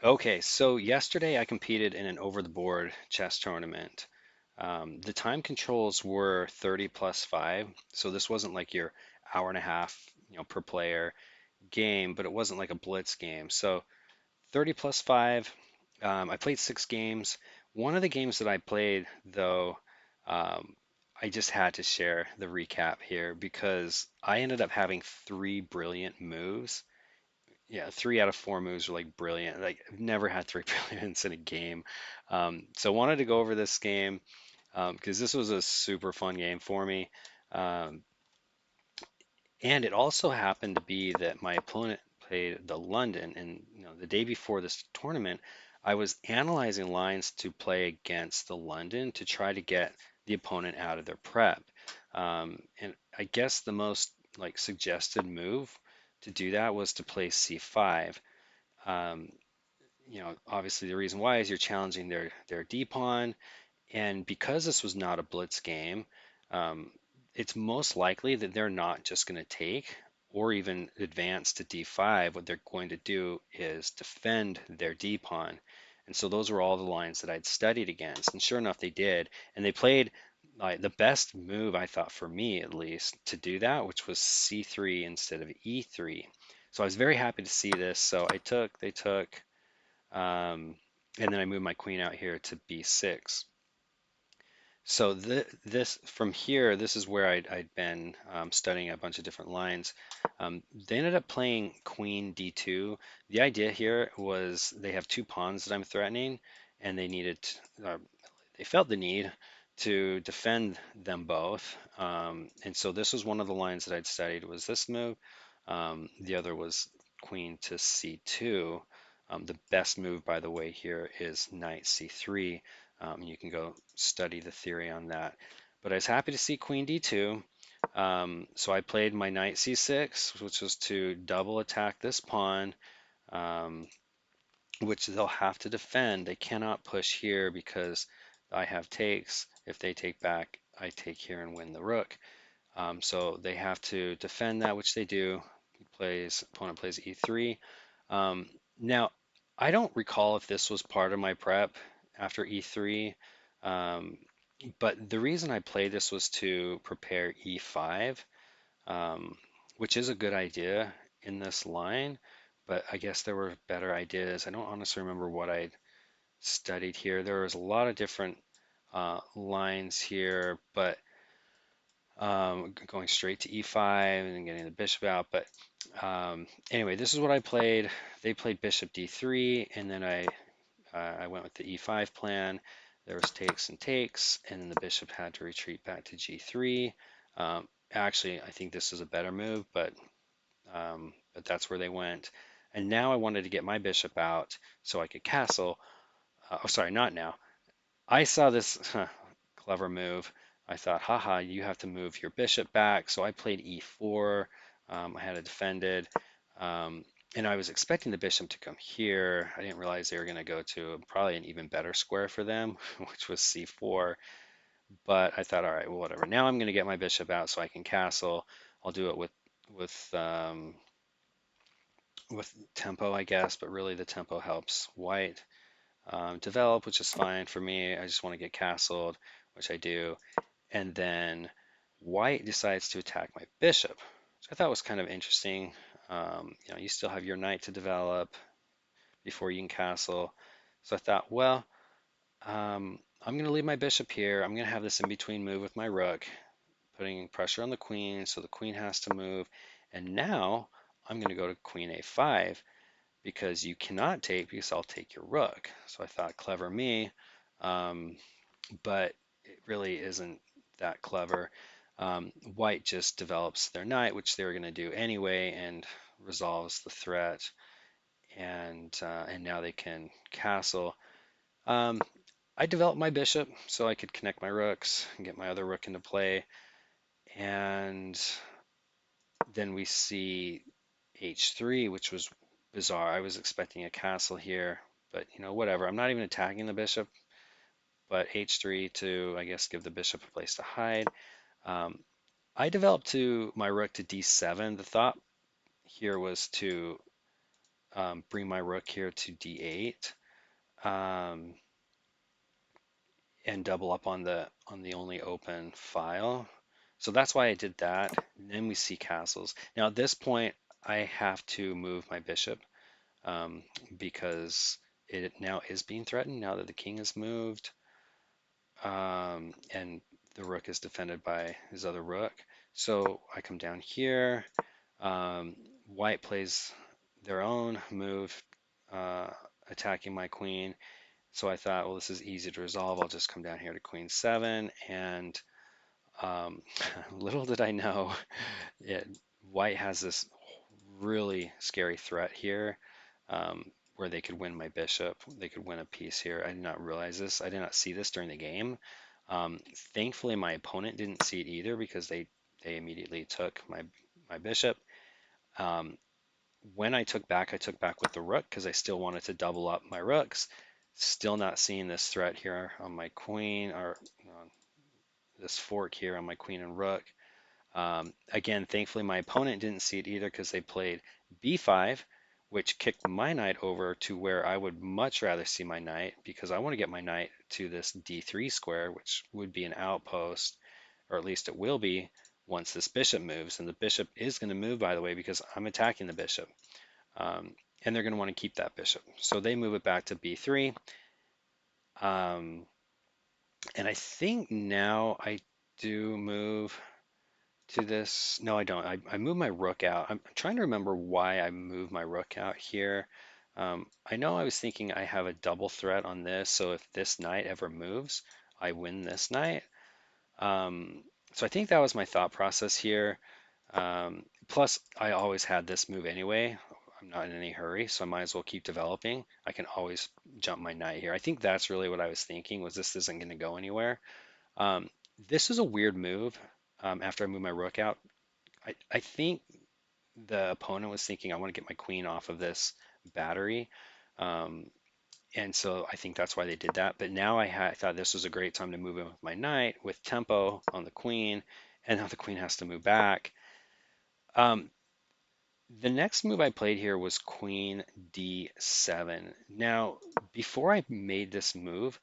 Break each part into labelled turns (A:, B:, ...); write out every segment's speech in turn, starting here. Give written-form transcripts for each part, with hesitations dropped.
A: Okay, so yesterday I competed in an over-the-board chess tournament. The time controls were 30 plus 5, so this wasn't like your hour and a half, per player game, but it wasn't like a blitz game. So 30 plus 5, I played 6 games. One of the games that I played, though, um, I just had to share the recap here because I ended up having three brilliant moves. Yeah, 3 out of 4 moves were like brilliant. Like I've never had three brilliants in a game. So I wanted to go over this game because this was a super fun game for me. Um, and it also happened to be that my opponent played the London, and the day before this tournament, I was analyzing lines to play against the London to try to get the opponent out of their prep. And I guess the most like suggested move to do that was to play C5. Um, Obviously the reason why is you're challenging their D pawn, and because this was not a blitz game, um, it's most likely that they're not just going to take or even advance to D5. What they're going to do is defend their D pawn. And so those were all the lines that I'd studied against. And sure enough, they did. And they played like the best move, I thought, for me at least, to do that, which was C3 instead of E3. So I was very happy to see this. So they took, and then I moved my queen out here to B6. So this from here, this is where I'd been studying a bunch of different lines. They ended up playing Queen D2. The idea here was they have two pawns that I'm threatening, and they felt the need to defend them both. And so this was one of the lines that I'd studied was this move. The other was Queen to C2. The best move, by the way, here is Knight C3. You can go study the theory on that. But I was happy to see Queen D2. So I played my Knight C6, which was to double attack this pawn, um, which they'll have to defend. They cannot push here because I have takes. If they take back, I take here and win the rook. So they have to defend that, which they do. Opponent plays E3. Um, Now, I don't recall if this was part of my prep after E3, um, but the reason I played this was to prepare E5, um, which is a good idea in this line, but I guess there were better ideas. I don't honestly remember what I studied here. There was a lot of different lines here, but going straight to E5 and then getting the bishop out. But anyway, this is what I played. They played bishop D3, and then I went with the E5 plan. There was takes and takes, and then the bishop had to retreat back to G3. Actually, I think this is a better move, but that's where they went. And now I wanted to get my bishop out so I could castle. Oh, sorry, not now. I saw this clever move. I thought, haha, you have to move your bishop back. So I played e4. I had it defended. Um, and I was expecting the bishop to come here. I didn't realize they were going to go to probably an even better square for them, which was c4. But I thought, all right, well, whatever. Now I'm going to get my bishop out so I can castle. I'll do it with um, with tempo, I guess, but really the tempo helps white develop, which is fine for me. I just want to get castled, which I do. And then white decides to attack my bishop, which I thought was kind of interesting. You still have your knight to develop before you can castle. So I thought, well, I'm going to leave my bishop here. I'm going to have this in between move with my rook, putting pressure on the queen, so the queen has to move. And now I'm going to go to queen a5 because you cannot take because I'll take your rook. So I thought, clever me, um, but it really isn't that clever. White just develops their knight, which they were going to do anyway, and resolves the threat, and now they can castle. Um, I developed my bishop so I could connect my rooks and get my other rook into play, and then we see h3, which was bizarre. I was expecting a castle here, but whatever. I'm not even attacking the bishop, but h3 to, I guess, give the bishop a place to hide. Um, I developed to my rook to d7. The thought here was to bring my rook here to d8, um, and double up on the only open file. So that's why I did that. And then we see castles. Now at this point, I have to move my bishop, um, because it now is being threatened now that the king is moved, and the rook is defended by his other rook. So I come down here. Um, White plays their own move, uh, attacking my queen. So I thought, well, this is easy to resolve. I'll just come down here to queen seven, and um, little did I know, it, White has this really scary threat here, where they could win my bishop. They could win a piece here. I did not realize this. I did not see this during the game. Thankfully, my opponent didn't see it either because they immediately took my bishop. Um, when I took back with the rook because I still wanted to double up my rooks. Still not seeing this threat here on my queen, or this fork here on my queen and rook. Again, thankfully, my opponent didn't see it either because they played b5, which kicked my knight over to where I would much rather see my knight because I want to get my knight to this d3 square, which would be an outpost, or at least it will be once this bishop moves. And the bishop is going to move, by the way, because I'm attacking the bishop. Um, and they're going to want to keep that bishop. So they move it back to b3. Um, and I think now I do move to this. No, I don't. I move my rook out. I'm trying to remember why I moved my rook out here. I know I was thinking I have a double threat on this, so if this knight ever moves, I win this knight. Um, so I think that was my thought process here. Plus, I always had this move anyway. I'm not in any hurry, so I might as well keep developing. I can always jump my knight here. I think that's really what I was thinking, was this isn't going to go anywhere. Um, this is a weird move. After I move my rook out, I think the opponent was thinking I want to get my queen off of this battery. Um, and so I think that's why they did that. But now I thought this was a great time to move in with my knight with tempo on the queen, and now the queen has to move back. Um, the next move I played here was queen d7. Now, before I made this move,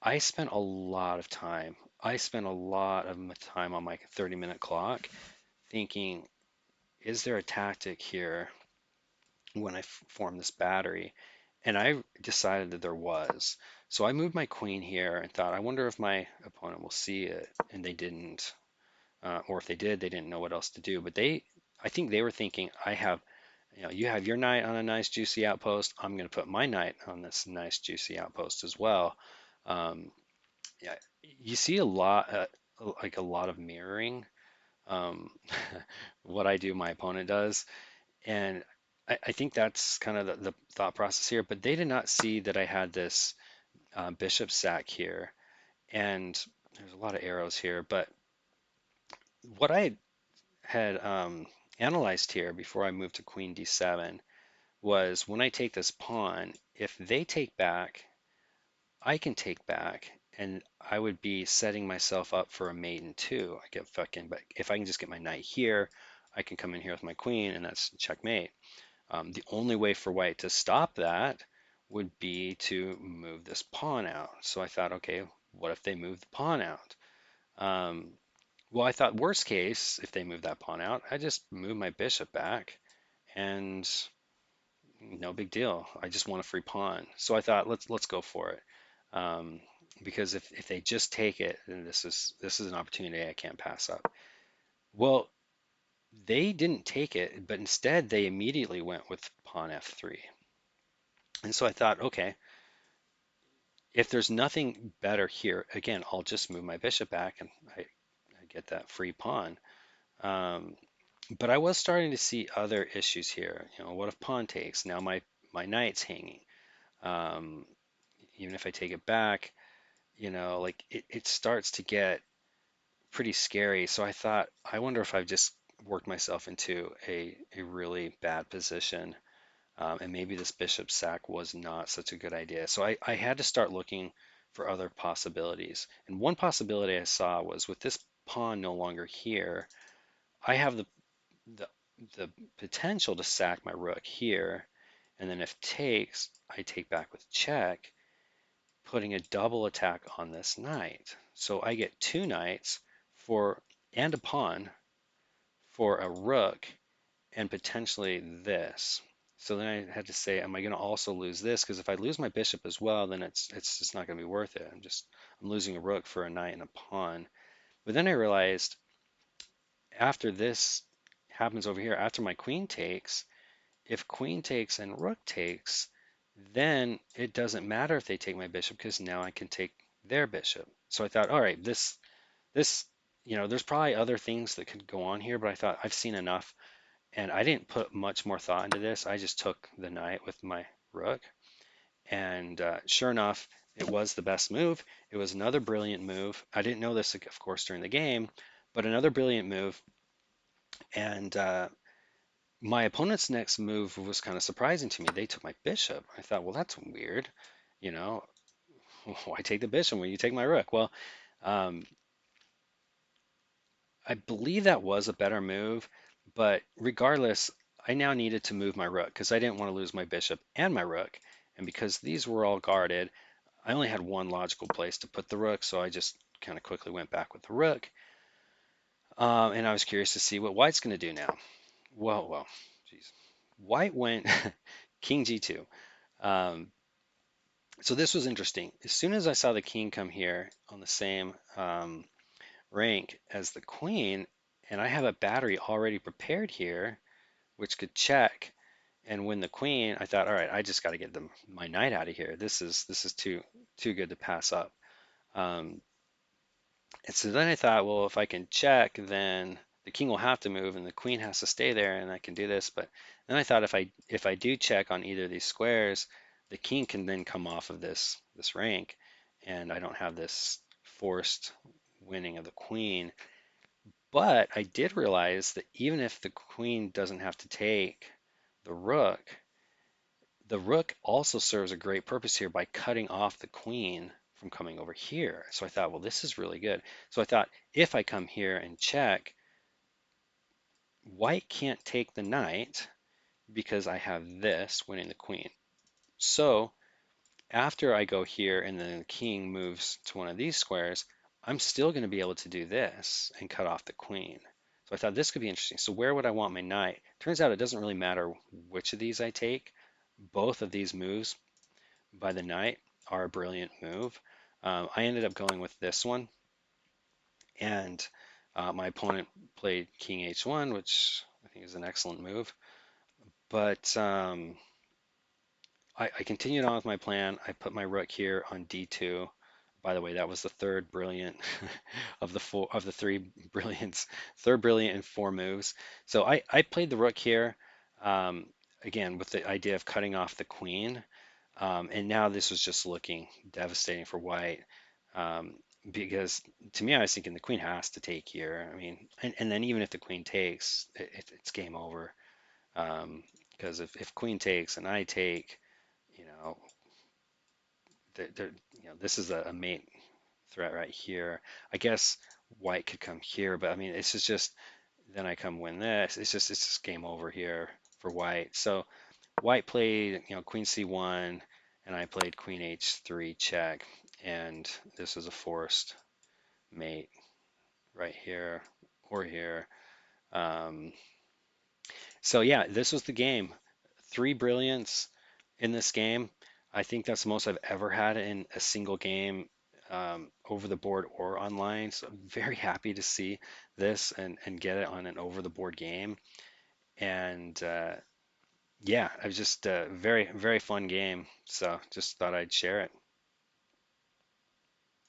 A: I spent a lot of time. I spent a lot of time on my 30-minute clock thinking, is there a tactic here when I formed this battery? And I decided that there was. So I moved my queen here and thought, I wonder if my opponent will see it. And they didn't. Or if they did, they didn't know what else to do. But I think they were thinking, you have your knight on a nice juicy outpost. I'm going to put my knight on this nice juicy outpost as well. Um, yeah, you see a lot, like a lot of mirroring. Um, what I do, my opponent does. And I think that's kind of the thought process here, but they did not see that I had this bishop sack here. And there's a lot of arrows here, but what I had analyzed here before I moved to queen d7 was, when I take this pawn, if they take back, I can take back, and I would be setting myself up for a mate in two. I get fucking, but if I can just get my knight here, I can come in here with my queen, and that's checkmate. The only way for white to stop that would be to move this pawn out. So I thought, okay, what if they move the pawn out? Um, well, I thought worst case, if they move that pawn out, I just move my bishop back, and no big deal. I just want a free pawn. So I thought, let's go for it. Um, because if they just take it, then this is an opportunity I can't pass up. Well, they didn't take it, but instead they immediately went with pawn f3. And so I thought, okay, if there's nothing better here, again, I'll just move my bishop back, and I get that free pawn. Um, but I was starting to see other issues here. What if pawn takes? Now my knight's hanging. Um, Even if I take it back, like it starts to get pretty scary. So I thought, I wonder if I've just worked myself into a really bad position. And maybe this bishop sack was not such a good idea. So I had to start looking for other possibilities. And one possibility I saw was, with this pawn no longer here, I have the, the potential to sack my rook here. And then if takes, I take back with check, putting a double attack on this knight. So I get two knights for and a pawn for a rook and potentially this. So then I had to say, am I going to also lose this? Because if I lose my bishop as well, then it's just not going to be worth it. I'm losing a rook for a knight and a pawn. But then I realized after this happens over here, after my queen takes, if queen takes and rook takes, then it doesn't matter if they take my bishop because now I can take their bishop. So I thought, all right, this there's probably other things that could go on here, but I thought I've seen enough, and I didn't put much more thought into this. I just took the knight with my rook, and sure enough, it was the best move. It was another brilliant move. I didn't know this, of course, during the game, but another brilliant move. And my opponent's next move was kind of surprising to me. They took my bishop. I thought, well, that's weird. You know, why take the bishop when you take my rook? Well, um, I believe that was a better move, but regardless, I now needed to move my rook because I didn't want to lose my bishop and my rook. And because these were all guarded, I only had one logical place to put the rook, so I just kind of quickly went back with the rook. And I was curious to see what white's going to do now. Well, geez. White went king g2. Um, so this was interesting. As soon as I saw the king come here on the same rank as the queen, and I have a battery already prepared here, which could check and win the queen, I thought, all right, I just got to get my knight out of here. This is too good to pass up. Um, and so then I thought, well, if I can check, then the king will have to move and the queen has to stay there, and I can do this. But then I thought if I do check on either of these squares, the king can then come off of this rank, and I don't have this forced winning of the queen. But I did realize that even if the queen doesn't have to take the rook also serves a great purpose here by cutting off the queen from coming over here. So I thought, well, this is really good. So I thought if I come here and check, white can't take the knight because I have this winning the queen. So after I go here and then the king moves to one of these squares, I'm still going to be able to do this and cut off the queen. So I thought this could be interesting. So where would I want my knight? Turns out it doesn't really matter which of these I take. Both of these moves by the knight are a brilliant move. I ended up going with this one, and my opponent played king h1, which I think is an excellent move. But I continued on with my plan. I put my rook here on d2. By the way, that was the third brilliant of the three brilliants, third brilliant in four moves. So I played the rook here, um, again with the idea of cutting off the queen. And now this was just looking devastating for white, because to me I was thinking the queen has to take here. I mean, and then even if the queen takes, it's game over. Because if queen takes and I take, you know, this is a mate threat right here. I guess white could come here, but I mean, this is just then I come win this. It's just game over here for white. So white played, queen c1, and I played queen h3 check, and this is a forced mate right here or here. Um, so yeah, this was the game. Three brilliants in this game. I think that's the most I've ever had in a single game, over the board or online. So I'm very happy to see this and get it on an over the board game. And yeah, it was just a very, very fun game. So just thought I'd share it.